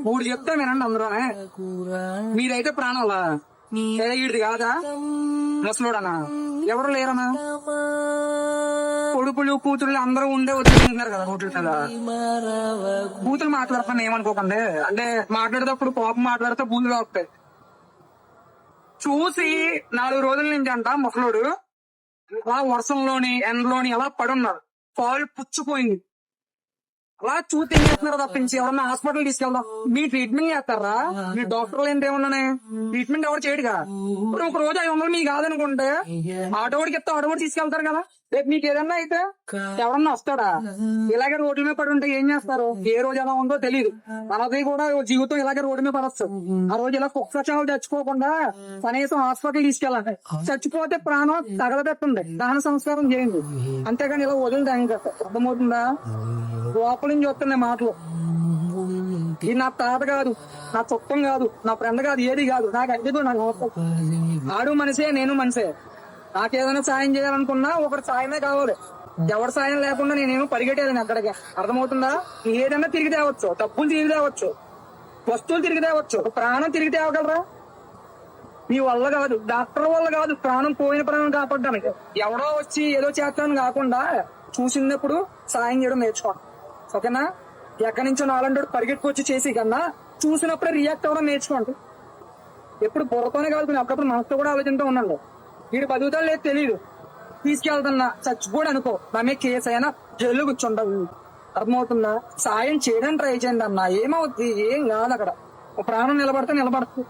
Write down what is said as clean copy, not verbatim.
మూడు చెప్తే వినండి అందరూనే. మీరైతే ప్రాణాలా వీడిది కాదా ముసలోడనా? ఎవరు లేరనా? కొడుకులు కూతురు అందరూ ఉండే వచ్చేస్తున్నారు కదా రోడ్ల మీద. కూతురు మాట్లాడతాను ఏమనుకోకండి, అంటే మాట్లాడేటప్పుడు కోపం మాట్లాడితే బూతులు కాస్తాయి. చూసి 4 రోజుల నుంచి అంట ముసలోడు అలా వర్షంలోని ఎండలోని ఎలా పడున్నారు, కాళ్ళు పుచ్చిపోయింది. అలా చూసి ఏం చేస్తున్నారు తప్పించి ఎవరన్నా హాస్పిటల్ తీసుకెళ్దాం. మీ ట్రీట్మెంట్ చేస్తారా? మీ డాక్టర్లు ఏంటేమన్నానే ట్రీట్మెంట్ ఎవరు చేయడుగా. ఇప్పుడు ఒక రోజు 500 మీకు కాదనుకుంటే ఆటోడికి చెప్తే ఆటోడి తీసుకెళ్తారు కదా. రేపు మీకు ఏదన్నా అయితే ఎవరన్నా వస్తాడా? ఇలాగే రోడ్ల మీద పడి ఉంటే ఏం చేస్తారు? ఏ రోజు ఎలా ఉందో తెలియదు. మనది కూడా జీవితం ఇలాగే రోడ్డు మీద పడచ్చు. ఆ రోజు ఇలా కుక్కచాలు చచ్చిపోకుండా కనీసం హాస్పిటల్ తీసుకెళ్ళండి. చచ్చిపోతే ప్రాణం తగలబెట్టండి, దహన సంస్కారం చేయండి, అంతేగాని ఇలా వదిలితే ఇంకా అర్థమవుతుందా? లోపల నుంచి వస్తున్నాయి మాటలు. ఇది నా తాత కాదు, నా చుట్టం కాదు, నా ఫ్రెండ్ కాదు, ఏది కాదు. నాకు అడ్డు నాకు ఆడు మనిషే, నేను మనిషే. నాకేదైనా సాయం చేయాలనుకున్నా ఒకటి సాయమే కావాలి. ఎవరి సాయం లేకుండా నేనేమో పరిగెట్టేదని అక్కడికి. అర్థమవుతుందా? ఏదైనా తిరిగి తేవచ్చు, డబ్బులు తిరిగి తేవచ్చు, వస్తువులు తిరిగి తేవచ్చు, ప్రాణం తిరిగి తేవగలరా? మీ వల్ల కాదు, డాక్టర్ వల్ల కాదు, ప్రాణం పోయిన ప్రాణం కాపాడడానికి. ఎవడో వచ్చి ఏదో చేస్తాను కాకుండా చూసినప్పుడు సాయం చేయడం నేర్చుకోండి, ఓకేనా? ఎక్కడి నుంచో నాలంటోడు పరిగెట్టుకొచ్చి చేసి కన్నా చూసినప్పుడే రియాక్ట్ అవ్వడం నేర్చుకోండి. ఎప్పుడు బుర్రతోనే కాదు, అప్పుడప్పుడు మనసుతో కూడా ఆలోచనతో ఉండండి. వీడు బతుకుతాడు లేదు తెలియదు, తీసుకెళ్తున్నా చచ్చిపోడు అనుకో, నా మీద కేసు అయినా జైలు కూర్చుంటావు. అర్థమవుతుందా? సాయం చేయడానికి ట్రై చేయండి అన్న, ఏమవుతుంది? ఏం కాదు. అక్కడ ఒక ప్రాణం నిలబడితే నిలబడుతుంది.